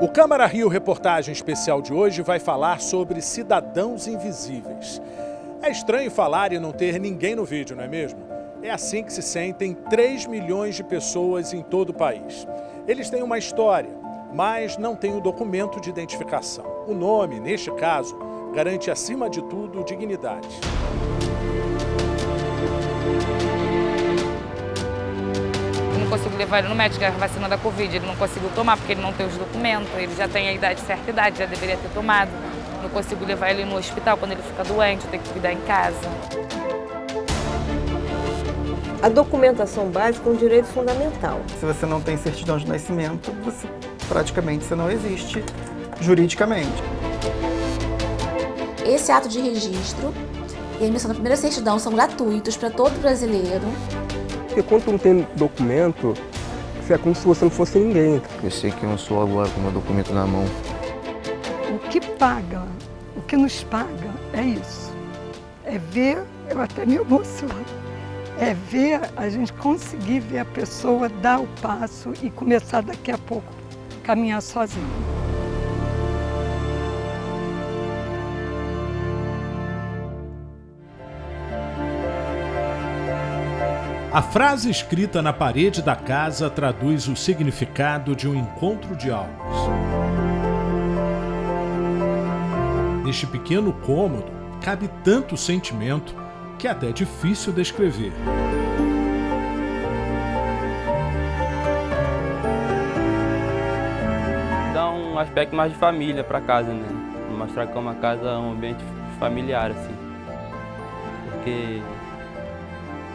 O Câmara Rio Reportagem Especial de hoje vai falar sobre cidadãos invisíveis. É estranho falar e não ter ninguém no vídeo, não é mesmo? É assim que se sentem 3 milhões de pessoas em todo o país. Eles têm uma história, mas não têm o documento de identificação. O nome, neste caso, garante acima de tudo dignidade. Não consigo levar ele no médico, a vacina da Covid, ele não conseguiu tomar porque ele não tem os documentos, ele já tem a idade, certa idade, já deveria ter tomado. Não consigo levar ele no hospital quando ele fica doente, eu tenho que cuidar em casa. A documentação básica é um direito fundamental. Se você não tem certidão de nascimento, praticamente você não existe juridicamente. Esse ato de registro e a emissão da primeira certidão são gratuitos para todo brasileiro. Porque quando tu não tem documento, é como se você não fosse ninguém. Eu sei que eu sou agora com o meu documento na mão. O que paga, o que nos paga é isso. É ver, eu até me emociono, é ver a gente conseguir ver a pessoa dar o passo e começar daqui a pouco a caminhar sozinho. A frase escrita na parede da casa traduz o significado de um encontro de almas. Neste pequeno cômodo, cabe tanto sentimento que é até difícil descrever. Dá um aspecto mais de família para casa, né? Mostrar que é uma casa, um ambiente familiar, assim. Porque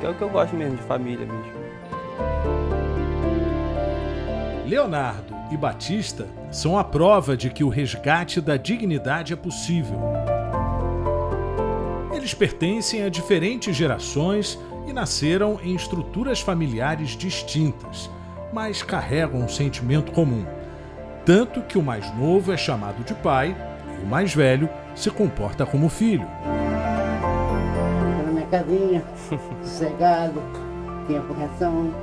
é o que eu gosto mesmo, de família mesmo. Leonardo e Batista são a prova de que o resgate da dignidade é possível. Eles pertencem a diferentes gerações e nasceram em estruturas familiares distintas, mas carregam um sentimento comum. Tanto que o mais novo é chamado de pai e o mais velho se comporta como filho. Na minha casinha, sossegado, tinha correção.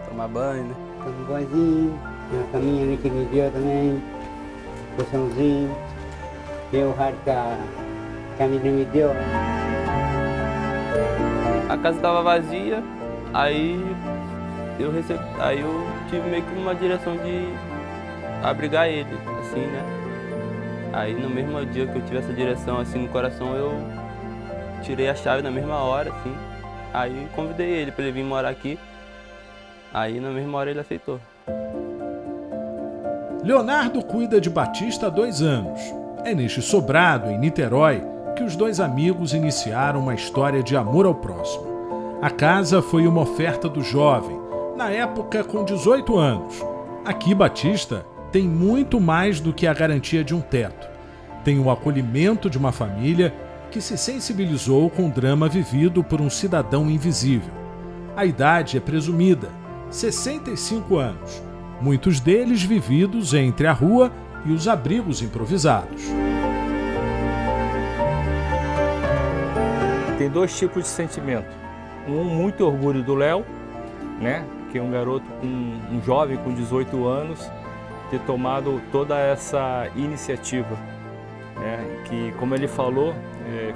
Tomar banho, né? Tomar um banhozinho, tem uma caminha ali que me deu também, colchãozinho, tem o rádio que a menina me deu. A casa estava vazia, aí eu tive meio que uma direção de abrigar ele, assim, né? Aí no mesmo dia que eu tive essa direção assim no coração, eu tirei a chave na mesma hora, assim. Aí convidei ele para ele vir morar aqui. Aí na mesma hora ele aceitou. Leonardo cuida de Batista há 2 anos. É neste sobrado, em Niterói, que os 2 amigos iniciaram uma história de amor ao próximo. A casa foi uma oferta do jovem, na época com 18 anos. Aqui, Batista tem muito mais do que a garantia de um teto. Tem o acolhimento de uma família que se sensibilizou com o drama vivido por um cidadão invisível. A idade é presumida, 65 anos, muitos deles vividos entre a rua e os abrigos improvisados. Tem 2 tipos de sentimento. Muito orgulho do Léo, né? Que é um garoto, um jovem com 18 anos, ter tomado toda essa iniciativa, né? Que, como ele falou,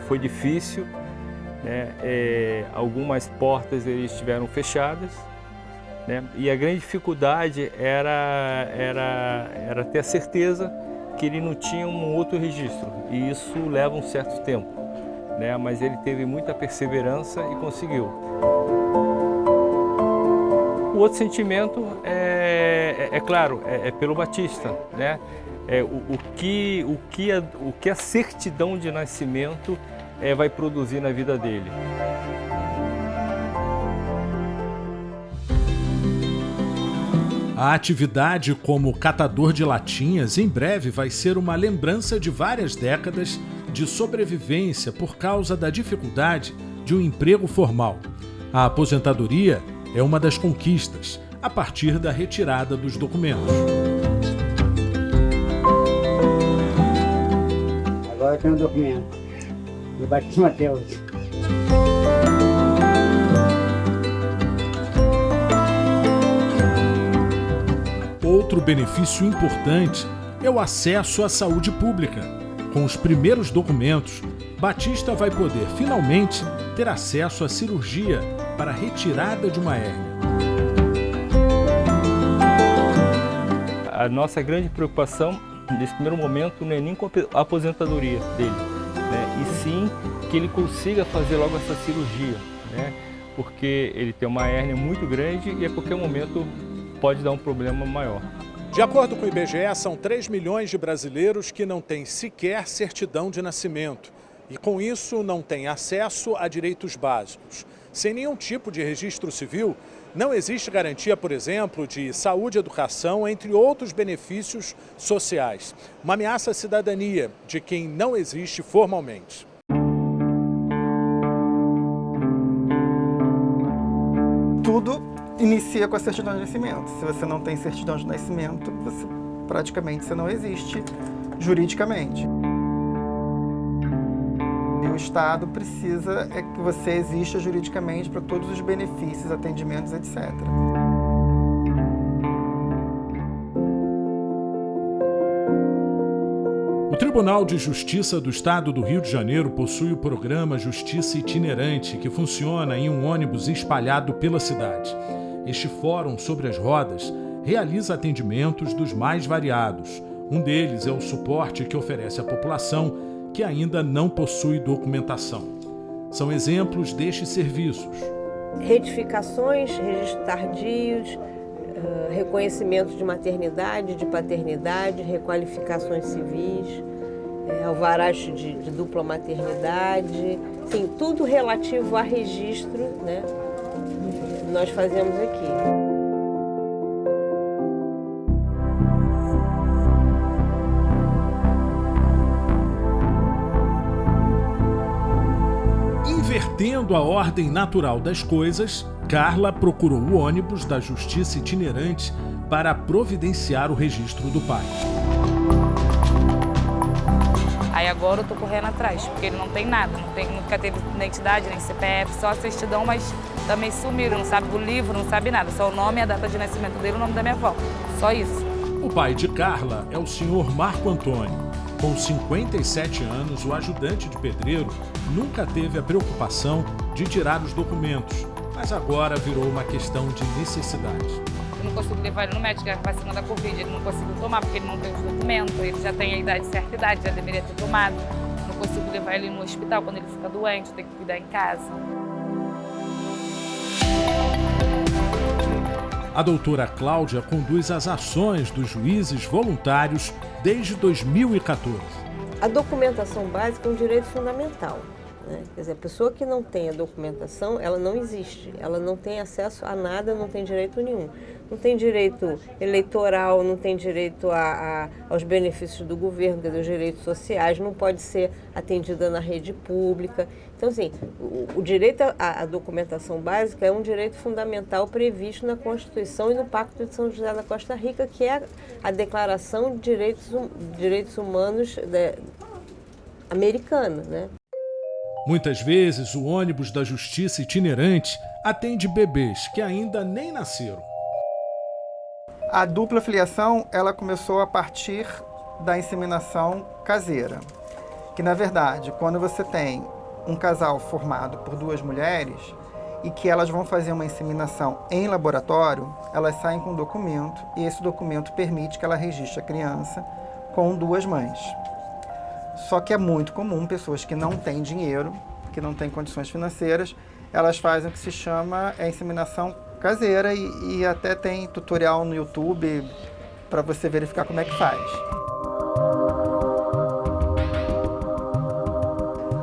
foi difícil, né? Algumas portas eles estiveram fechadas, né? E a grande dificuldade era ter a certeza que ele não tinha um outro registro, e isso leva um certo tempo, né? Mas ele teve muita perseverança e conseguiu. O outro sentimento é claro, é pelo Batista, né? O que a certidão de nascimento vai produzir na vida dele. A atividade como catador de latinhas em breve vai ser uma lembrança de várias décadas de sobrevivência por causa da dificuldade de um emprego formal. A aposentadoria é uma das conquistas, a partir da retirada dos documentos. Agora eu tenho um documento do Batista Mateus. Outro benefício importante é o acesso à saúde pública. Com os primeiros documentos, Batista vai poder finalmente ter acesso à cirurgia para a retirada de uma hérnia. A nossa grande preocupação nesse primeiro momento não é nem com a aposentadoria dele, né? E sim que ele consiga fazer logo essa cirurgia, né? Porque ele tem uma hérnia muito grande e a qualquer momento pode dar um problema maior. De acordo com o IBGE, são 3 milhões de brasileiros que não têm sequer certidão de nascimento e, com isso, não têm acesso a direitos básicos. Sem nenhum tipo de registro civil, não existe garantia, por exemplo, de saúde e educação, entre outros benefícios sociais. Uma ameaça à cidadania de quem não existe formalmente. Tudo inicia com a certidão de nascimento. Se você não tem certidão de nascimento, praticamente você não existe juridicamente. E o Estado precisa que você exista juridicamente para todos os benefícios, atendimentos, etc. O Tribunal de Justiça do Estado do Rio de Janeiro possui o programa Justiça Itinerante, que funciona em um ônibus espalhado pela cidade. Este fórum sobre as rodas realiza atendimentos dos mais variados. Um deles é o suporte que oferece à população que ainda não possui documentação. São exemplos destes serviços: retificações, registros tardios, reconhecimento de maternidade, de paternidade, requalificações civis, alvarás de dupla maternidade, enfim, tudo relativo a registro, né? Nós fazemos aqui. Invertendo a ordem natural das coisas, Carla procurou o ônibus da Justiça Itinerante para providenciar o registro do pai. Aí agora eu tô correndo atrás, porque ele não tem nada, nunca teve identidade, nem CPF, só a certidão, mas também sumiram, não sabe do livro, não sabe nada, só o nome, a data de nascimento dele e o nome da minha avó, só isso. O pai de Carla é o senhor Marco Antônio. Com 57 anos, o ajudante de pedreiro nunca teve a preocupação de tirar os documentos, mas agora virou uma questão de necessidade. Eu não consigo levar ele no médico, a vacina da Covid, ele não conseguiu tomar porque ele não tem os documentos, ele já tem a idade, certa idade, já deveria ter tomado. Não consigo levar ele no hospital quando ele fica doente, tem que cuidar em casa. A doutora Cláudia conduz as ações dos juízes voluntários desde 2014. A documentação básica é um direito fundamental, né? Quer dizer, a pessoa que não tem a documentação, ela não existe, ela não tem acesso a nada, não tem direito nenhum. Não tem direito eleitoral, não tem direito aos benefícios do governo, quer dizer, os direitos sociais, não pode ser atendida na rede pública. Então, assim, o direito à documentação básica é um direito fundamental previsto na Constituição e no Pacto de São José da Costa Rica, que é a Declaração de Direitos Humanos americana, né? Muitas vezes, o ônibus da Justiça Itinerante atende bebês que ainda nem nasceram. A dupla filiação, ela começou a partir da inseminação caseira, que na verdade, quando você tem um casal formado por duas mulheres e que elas vão fazer uma inseminação em laboratório, elas saem com um documento e esse documento permite que ela registre a criança com duas mães. Só que é muito comum pessoas que não têm dinheiro, que não têm condições financeiras, elas fazem o que se chama inseminação caseira e até tem tutorial no YouTube para você verificar como é que faz.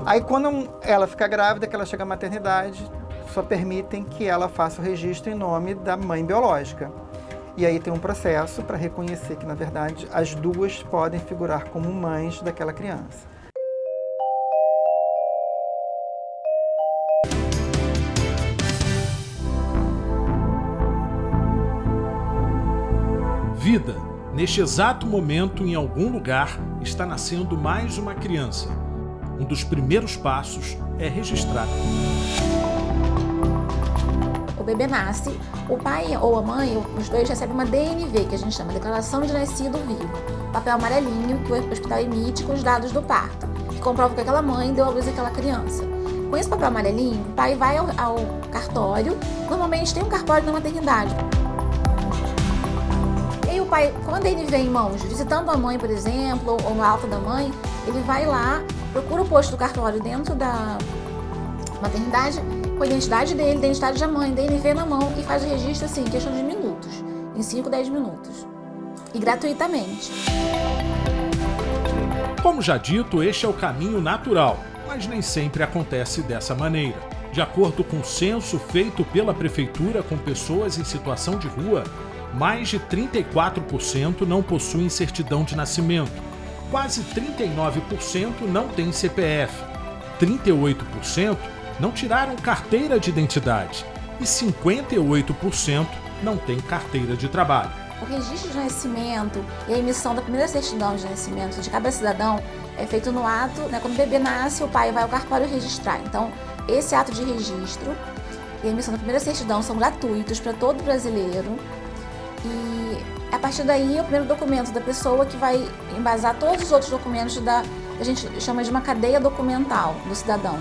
Aí quando ela fica grávida, que ela chega à maternidade, só permitem que ela faça o registro em nome da mãe biológica. E aí tem um processo para reconhecer que, na verdade, as duas podem figurar como mães daquela criança. Vida. Neste exato momento, em algum lugar, está nascendo mais uma criança. Um dos primeiros passos é registrar. O bebê nasce, o pai ou a mãe, os dois recebem uma DNV, que a gente chama Declaração de Nascido Vivo. Papel amarelinho que o hospital emite com os dados do parto, que comprova que aquela mãe deu à luz àquela criança. Com esse papel amarelinho, o pai vai ao cartório, normalmente tem um cartório na maternidade. E aí o pai, quando ele vem em mãos, visitando a mãe, por exemplo, ou no alta da mãe, ele vai lá, procura o posto do cartório dentro da maternidade, com a identidade dele, identidade da mãe, DNV na mão e faz o registro assim, em questão de minutos, em 5, 10 minutos. E gratuitamente. Como já dito, este é o caminho natural, mas nem sempre acontece dessa maneira. De acordo com o censo feito pela Prefeitura com pessoas em situação de rua, mais de 34% não possuem certidão de nascimento, quase 39% não têm CPF, 38% não tiraram carteira de identidade e 58% não têm carteira de trabalho. O registro de nascimento e a emissão da primeira certidão de nascimento de cada cidadão é feito no ato, quando o bebê nasce, o pai vai ao cartório registrar. Então, esse ato de registro e a emissão da primeira certidão são gratuitos para todo brasileiro. E a partir daí é o primeiro documento da pessoa que vai embasar todos os outros documentos a gente chama de uma cadeia documental do cidadão.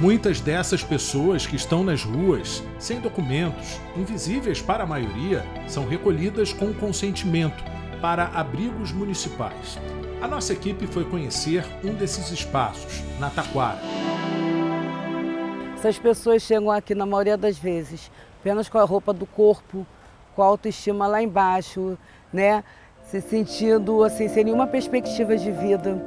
Muitas dessas pessoas que estão nas ruas, sem documentos, invisíveis para a maioria, são recolhidas com consentimento para abrigos municipais. A nossa equipe foi conhecer um desses espaços, na Taquara. Essas pessoas chegam aqui, na maioria das vezes, apenas com a roupa do corpo, com a autoestima lá embaixo, se sentindo assim, sem nenhuma perspectiva de vida,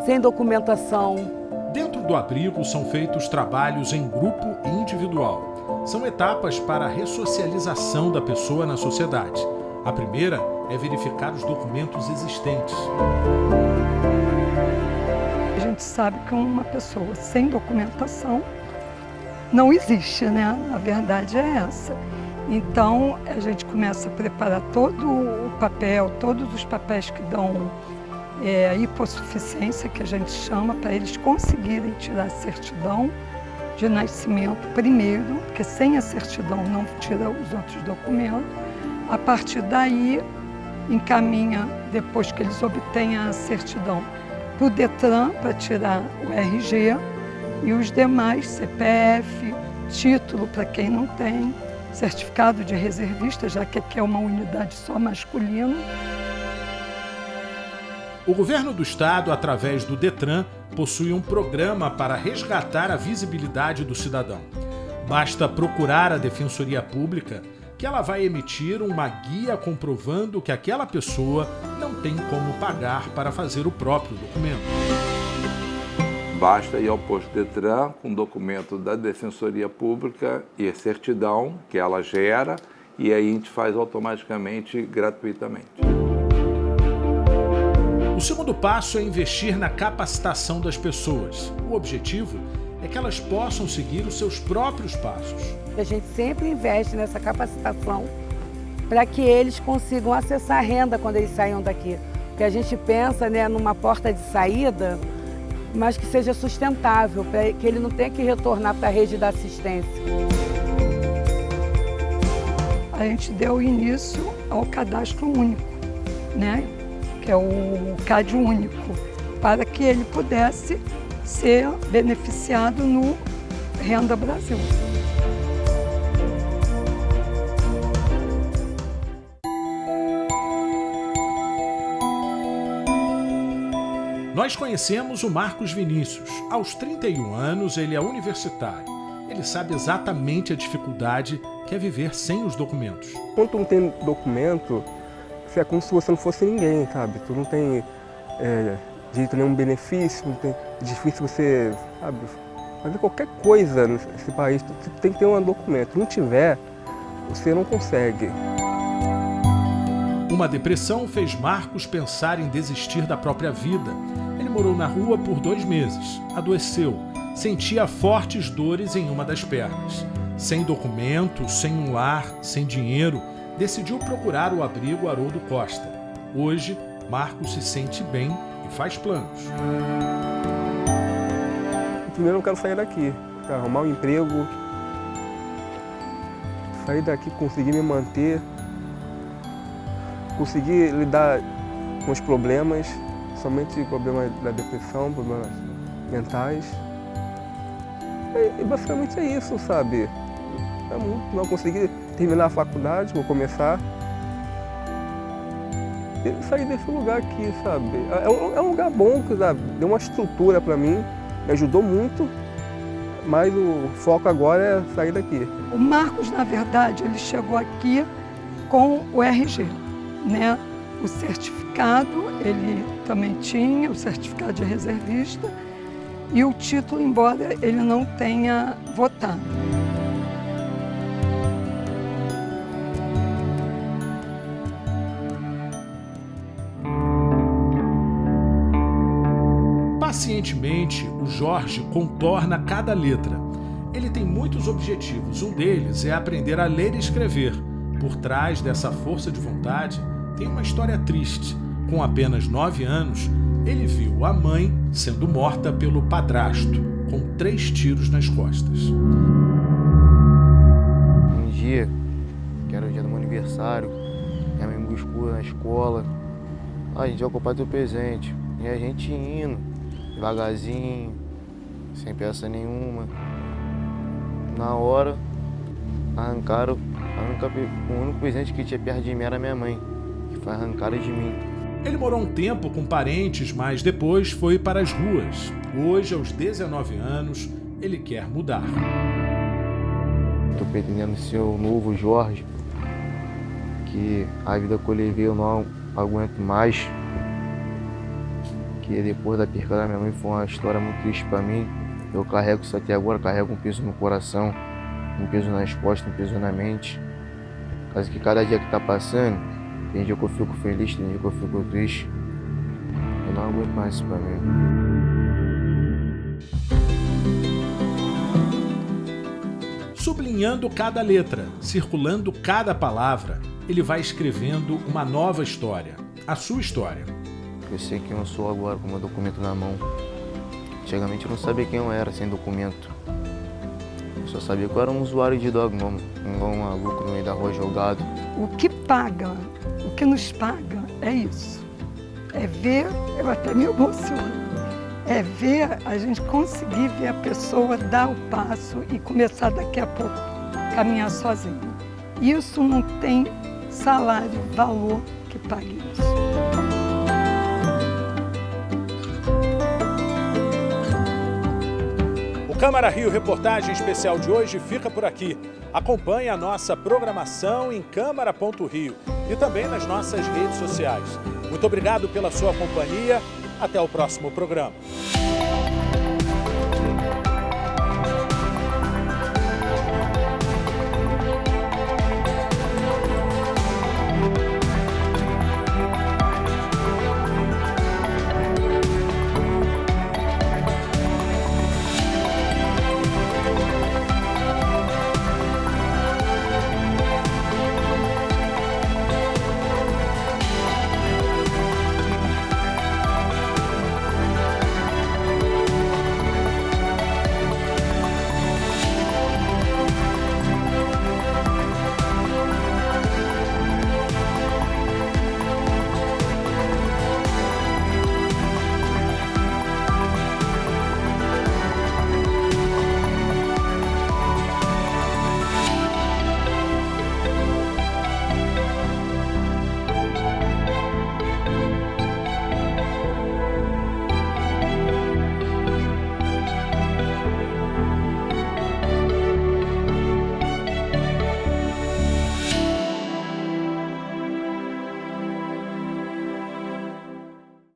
sem documentação. Dentro do abrigo são feitos trabalhos em grupo e individual. São etapas para a ressocialização da pessoa na sociedade. A primeira é verificar os documentos existentes. A gente sabe que uma pessoa sem documentação não existe, A verdade é essa. Então, a gente começa a preparar todo o papel, todos os papéis que dão a hipossuficiência, que a gente chama, para eles conseguirem tirar a certidão de nascimento primeiro, porque sem a certidão não tira os outros documentos. A partir daí, encaminha, depois que eles obtêm a certidão, para o Detran para tirar o RG e os demais, CPF, título para quem não tem, certificado de reservista, já que aqui é uma unidade só masculina. O governo do estado, através do Detran, possui um programa para resgatar a visibilidade do cidadão. Basta procurar a Defensoria Pública, que ela vai emitir uma guia comprovando que aquela pessoa não tem como pagar para fazer o próprio documento. Basta ir ao posto Detran com documento da Defensoria Pública e a certidão que ela gera, e aí a gente faz automaticamente, gratuitamente. O segundo passo é investir na capacitação das pessoas. O objetivo é que elas possam seguir os seus próprios passos. A gente sempre investe nessa capacitação para que eles consigam acessar a renda quando eles saiam daqui. Porque a gente pensa numa porta de saída, mas que seja sustentável, para que ele não tenha que retornar para a rede da assistência. A gente deu início ao cadastro único, que é o CAD único, para que ele pudesse ser beneficiado no Renda Brasil. Nós conhecemos o Marcos Vinícius. Aos 31 anos, ele é universitário. Ele sabe exatamente a dificuldade que é viver sem os documentos. Quando tu não tem documento, é como se você não fosse ninguém, sabe? Tu não tem direito a nenhum benefício, é difícil você, fazer qualquer coisa nesse país. Tu tem que ter um documento. Se não tiver, você não consegue. Uma depressão fez Marcos pensar em desistir da própria vida. Ele morou na rua por 2 meses, adoeceu, sentia fortes dores em uma das pernas. Sem documento, sem um lar, sem dinheiro, decidiu procurar o abrigo Haroldo Costa. Hoje, Marcos se sente bem e faz planos. Primeiro eu quero sair daqui. arrumar um emprego, sair daqui, conseguir me manter, conseguir lidar com os problemas, somente problemas da depressão, problemas mentais. E basicamente é isso, sabe? Não consegui terminar a faculdade, vou começar. E sair desse lugar aqui, sabe? É um lugar bom, sabe? Deu uma estrutura para mim, me ajudou muito, mas o foco agora é sair daqui. O Marcos, na verdade, ele chegou aqui com o RG, né? O certificado, ele também tinha, o certificado de reservista, e o título, embora ele não tenha votado. Pacientemente, o Jorge contorna cada letra. Ele tem muitos objetivos, um deles é aprender a ler e escrever. Por trás dessa força de vontade, tem uma história triste. Com apenas 9 anos, ele viu a mãe sendo morta pelo padrasto, com 3 tiros nas costas. Um dia, que era o dia do meu aniversário, minha mãe me buscou na escola. A gente vai comprar teu presente. E a gente indo, devagarzinho, sem pressa nenhuma. Na hora, arrancaram o único presente que tinha perto de mim era minha mãe, que foi arrancada de mim. Ele morou um tempo com parentes, mas depois foi para as ruas. Hoje, aos 19 anos, ele quer mudar. Estou pretendendo ser o novo Jorge, que a vida que eu levei eu não aguento mais. Que depois da perca da minha mãe foi uma história muito triste para mim. Eu carrego isso até agora, carrego um peso no coração, um peso nas costas, um peso na mente. Caso que cada dia que está passando, tem dia que eu fico feliz, tem dia que eu fico triste. Eu não aguento mais isso pra mim. Sublinhando cada letra, circulando cada palavra, ele vai escrevendo uma nova história, a sua história. Eu sei quem eu sou agora com o meu documento na mão. Antigamente eu não sabia quem eu era sem documento. Eu só sabia que eu era um usuário de droga, um maluco no meio da rua jogado. O que paga, o que nos paga é isso. É ver, eu até me emociono, é ver a gente conseguir ver a pessoa dar o passo e começar daqui a pouco a caminhar sozinho. Isso não tem salário, valor que pague isso. Câmara Rio Reportagem Especial de hoje fica por aqui. Acompanhe a nossa programação em câmara.rio e também nas nossas redes sociais. Muito obrigado pela sua companhia. Até o próximo programa.